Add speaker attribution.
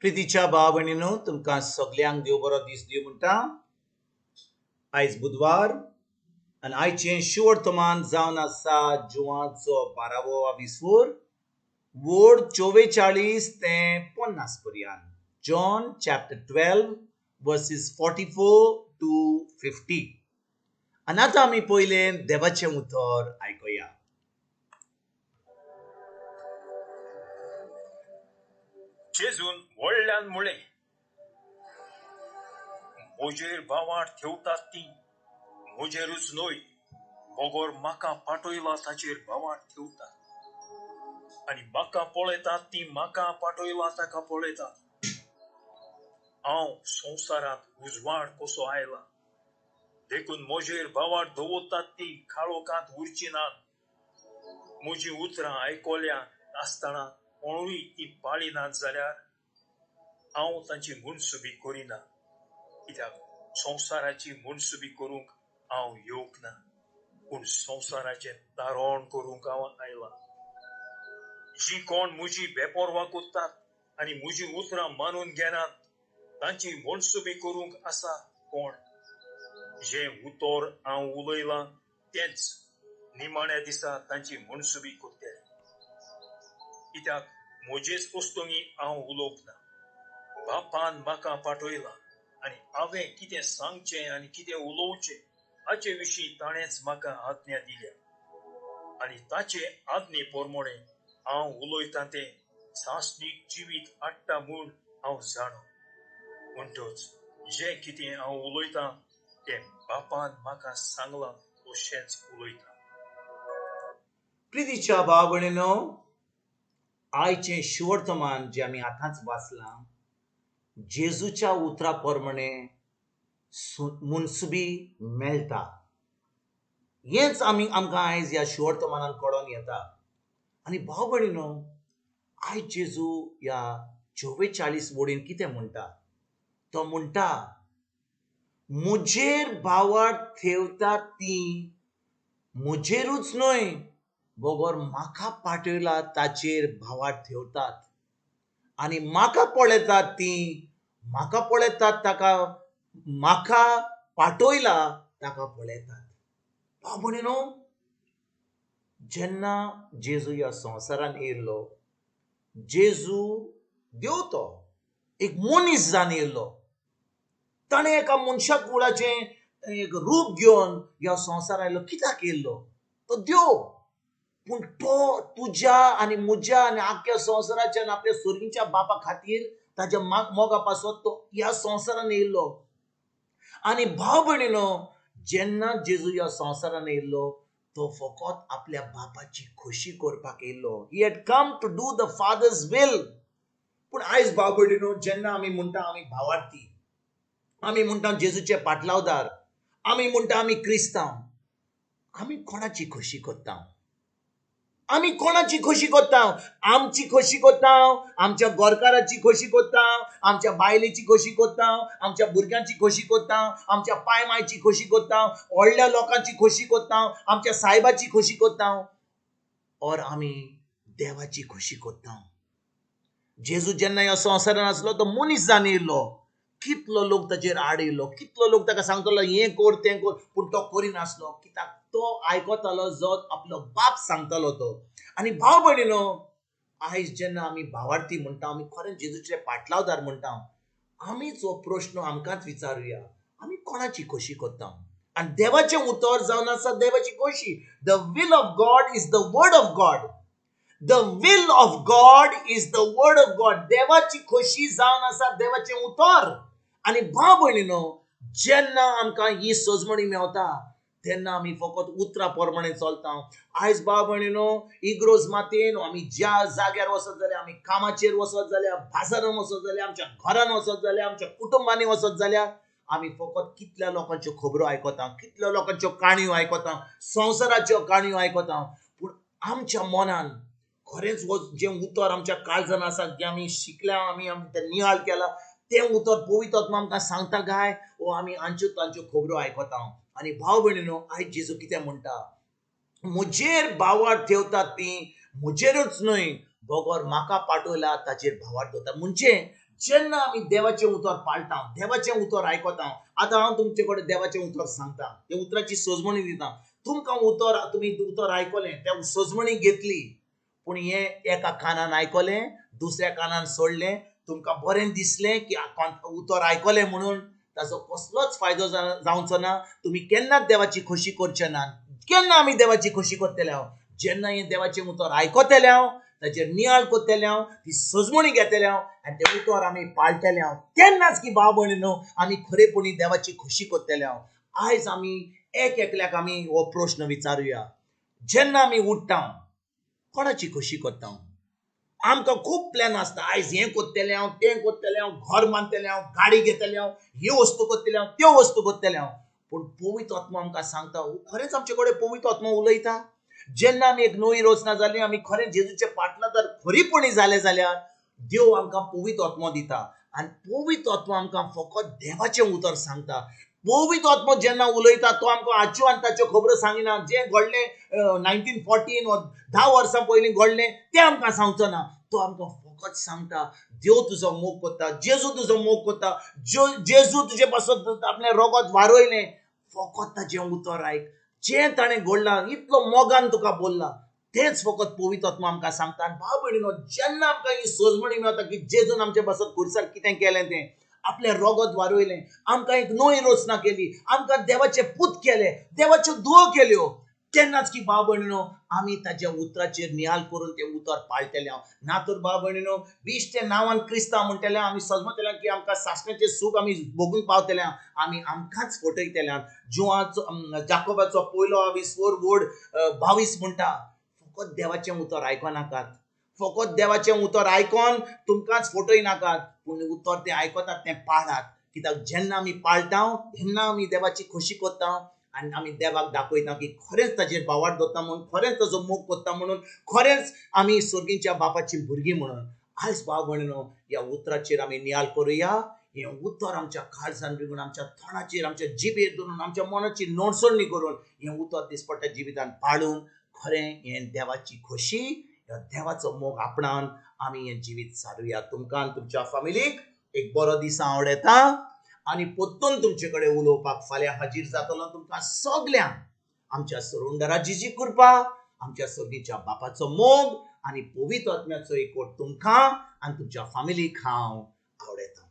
Speaker 1: प्रितीच्या भाव भयणीनो तुमकां सगल्यांक देव बरो दीस दिवं म्हणटा. आयज बुधवार आनी आयचें शिवर्तमान जावन आसा जुवाचो 12वो विसवोर वोड 44 ते 50 पर्यंत. John chapter 12 versus 44 to 50. आनी आतां आमी पयलें देवाचें उतर आयकुया.
Speaker 2: जेजून व्हडल्यान म्हळें, म्हजेर भावार ठेवतात ती म्हजेरूच न्हय, बोगोर म्हाका पाठयला ताचेर भावार ठेवतात. आनी म्हाका पळयतात ती म्हाका पाठयला ताका पळयतात. हांव संवसारांत उजवाड कसो आयला, देखून म्हजेर भावार दवरतात ती काळोखांत उरची नात. म्हजी उतरां आयकोल्या आसतना कोणूय ती पाळिनात जाल्यार हांव तांची मुनसुबी करिना, कित्याक संवसाराची मुनसुबी करूंक हांव येवंक ना, पूण संवसाराचें तारण करूंक हांव आयला. जी कोण म्हजी बेपरवा करतात आनी म्हजी उतरां मानून घेनात, तांची मुनसुबी करूंक आसा कोण. जें उतर हांव उलयलां तेंच निमाण्या दिसा तांची मुनसुबी करतले, कित्याक म्हजेच वस्तुंगी हांव उलोवंक ना. बापान म्हाका पाठयला आनी हांवें कितें सांगचें आनी कितें उलोवचें हाचे विशीं ताणेंच म्हाका आज्ञा दिल्या. आनी ताचे आज्ञे प्रमाणें हांव उलयतां तें सासणीक जिवीत हाडटा म्हूण हांव जाणो. म्हणटच जें कितें हांव उलयतां तें बापान म्हाका सांगलां तशेंच उलयतां.
Speaker 1: प्रितीच्या भाव भयणीनो, आयचें शिवर्तमान जें आमी आतांच वाचलां, जेजूच्या उतरा प्रमाणें मुनसुबी मेळटा हेंच आमकां आयज ह्या शिवर्तमानान कळोन येता. आनी भाव भयणीनो, आयज जेजू ह्या 44 वोडीन कितें म्हणटा, तो म्हणटा, म्हजेर भावार ठेवतात ती म्हजेरूच न्हय, बोगोर म्हाका पाठयला ताचेर भावार ठेवतात. आनी म्हाका पळयतात ती म्हाका पळयतात ताका म्हाका पाठयला ताका पळयतात. भाव भयणीनो, जेन्ना जेजू ह्या संवसारान येयल्लो, जेजू देव तो एक मनीस जावन येयल्लो. ताणें एका मनशा कुळाचें एक रूप घेवन ह्या संवसारान आयलो. कित्याक येयल्लो? तो देव. पूण तो तुज्या आनी म्हज्या आनी आख्या संवसाराच्या आनी आपल्या सुर्गीच्या बापा खातीर ताच्या मोगा पासत तो ह्या संवसारान येयल्लो. आनी भाव भयणीनो, जेन्ना जेजू ह्या संवसारान येयल्लो, तो फकत आपल्या बापाची खोशी करपाक येयल्लो. He had come to do the father's will. पूण आयज भाव भयणीनो, जेन्ना आमी म्हणटा आमी भावार्थी, आमी म्हणटा जेजूचे पाटलावदार, आमी म्हणटा आमी क्रिस्तांव, आमी कोणाची खोशी करता? आमी कोणाची खोशी करता? आमची खोशी करता, आमच्या गोरकाराची खोशी करता, आमच्या बायलेची खोशी करता, आमच्या भुरग्यांची खोशी करता, आमच्या पाय मायची खोशी करता, व्हडल्या लोकांची खोशी करता, आमच्या साहेबाची खोशी करता, और आमी देवाची खोशी करता. जेजू जेन्ना ह्या संवसारान आसलो, तो मनीस जावन येयल्लो. कितलो लोक ताचेर आड येयलो, कितलो लोक ताका सांगतलो हें कर तें कर, पूण तो करिनासलो, कित्याक तो आयकतालो जो आपलो बाप सांगतालो तो. आनी भाव भयणीनो, आयज जेन्ना आमी भावार्थी म्हणटा, आमी खरें जेजूचे पाटलावदार म्हणटा, आमीच हो प्रश्न आमकांच विचारुया, आमी कोणाची खोशी करता? आनी देवाचें उतर जावन आसा देवाची खोशी. The will of God is the word of God. The will of God is the word of God. देवाची खोशी जावन आसा देवाचें उतर. आनी भाव भयणीनो, जेन्ना आमकां ही सजमणी मेवता, तेन्ना आमी फकत उतरां प्रमाणें चलता. आयज भाव भयणीनो, इग्रोज मातयेन आमी ज्या जाग्यार वचत जाल्यार, आमी कामाचेर वचत जाल्यार, बाजारान वचत जाल्यार, आमच्या घरान वचत जाल्यार, आमच्या कुटुंबांनी वचत जाल्यार, आमी फकत कितल्या लोकांच्यो खबरो आयकता, कितल्या लोकांच्यो काणयो आयकता, संवसाराच्यो काणयो आयकता. पूण आमच्या मनान खरेंच जें उतर आमच्या काळजान आसा, जें आमी शिकल्या, आमी तें नियाळ केला, तें उतर पवित्र आत्मा आमकां सांगता काय, वो आमी आमच्यो तांच्यो खबरो आयकता. आनी भाव भयणीनो, आयज जेजू कितें म्हणटा, म्हजेर भावार ठेवतात ती म्हजेरूच न्हय, बोगोर म्हाका पाठयला ताचेर भावार दवरता. म्हणजे जेन्ना आमी देवाचें उतर पाळटा, देवाचें उतर आयकता, आतां हांव तुमचे कडेन देवाचें उतर सांगता, त्या उतराची सोजमणी दिता. तुमकां तुमी उतर आयकलें, त्या सोजमणी घेतली, पूण हे एका कानान आयकलें, दुसऱ्या कानान सोडलें, तुमकां बरें दिसलें की उतर आयकलें म्हणून ताचो कसलोच फायदो जावचो ना. तुमी केन्नाच देवाची खोशी करचे ना. केन्ना आमी देवाची खोशी करतले हांव जेन्ना हें देवाचें उतर आयकतले हांव, ताचेर नियाळ करतले हांव, ती सजमणी घेतले हांव आनी तें उतर आमी पाळटले हांव. तेन्नाच की भाव भयणीनो आमी खरेपणी देवाची खोशी करतले हांव. आयज आमी एक एकल्याक आमी हो प्रश्न विचारुया. जेन्ना आमी उठ्ठा कोणाची खोशी करता? आमकां खूब प्लॅन आसता. आयज हें करतलें हांव, तें करतलें हांव, घर बांदतलें हांव, गाडी घेतलें हांव, ह्यो वस्तू करतलें हांव, त्यो वस्तू करतलें हांव. पूण पवित्र आत्मा आमकां सांगता, खरेंच आमचे कडेन पवित्र आत्मा उलयता. जेन्ना आमी एक नवी रचना जाली, आमी खरें जेजूचे पाटलादार खरीपणी जाले जाल्यार देव आमकां पवित्र आत्मा दिता आनी पवित्र आत्मा आमकां फकत देवाचें उतर सांगता. पवित्र आत्मा जेन्ना उलयता तो आमकां आच्यो आनी ताच्यो खबरो सांगिना. जें घडलें 1914 वा 10 वर्सां पयलीं घडलें तें आमकां सांगचो ना. तो आमकां फकत सांगता देव तुजो मोग करता, जेजू तुजो मोग करता, जेजू तुजे पासून आपलें रगत वारोयलें. फकत ताचें उतर आयक. जें ताणें घडलां, इतलो मोगान तुका बोल्ला, तेंच फकत पवित्र आत्मा आमकां सांगता. आनी भाव भयणीनो, जेन्ना आमकां ही सोजमणी मेळटा की जेजून आमचे पासून खुर्सार कितें केलें तें, आपलें रगत वारोयलें, आमकां एक नवी रचना केली, आमकां देवाचे पूत केले, देवाच्यो दुओ केल्यो, तेन्नाच की भाव भयणीनो आमी ताच्या उतराचेर नियाळ करून तें उतर पाळटले हांव. ना तर भाव भयणीनो, बिश्टे नांवान क्रिस्तांव म्हणटले आमी समजतले की आमकां सासणाचें सूख आमी भोगून पावतले आमी आमकांच फटयतले. जुवाचो जाकोबाचो पयलो 22 म्हणटा, फकत देवाचें उतर आयकनाकात, फकत देवाचें उतर आयकोन तुमकांच फटय नाकात, पूण उतर तें आयकतात तें पाळात. कित्याक जेन्ना आमी पाळटा तेन्ना आमी देवाची खोशी करता आनी आमी देवाक दाखयता की खरेंच ताचेर बावाट दवरता म्हणून, खरेंच ताचो मोग करता म्हणून, खरेंच आमी स्वर्गीच्या बापाची भुरगीं म्हणून. आयज भाव भयणीनो, ह्या उतराचेर आमी नियाळ करुया. हें उतर आमच्या काळजान बिगून, आमच्या तोंडाचेर, आमच्या जिबेर धरून, आमच्या मनाची नोडसणणी करून हें उतर दिसपट्ट्या जिवितान पाळून खरें हें देवाची खोशी, देवाचो मोग आपणावन आमी हें जिवीत सारुया. तुमकां आनी तुमच्या फॅमिलीक एक बरो दीस हांव आवडयता आनी परतून तुमचे कडेन उलोवपाक फाल्यां हाजीर जातलो. तुमकां सगल्यांक आमच्या सरोंडराजीची कृपा, आमच्या सर्गीच्या बापाचो मोग आनी पवित्र आत्म्याचो एकवट तुमकां आनी तुमच्या फॅमिलीक हांव आवडयता.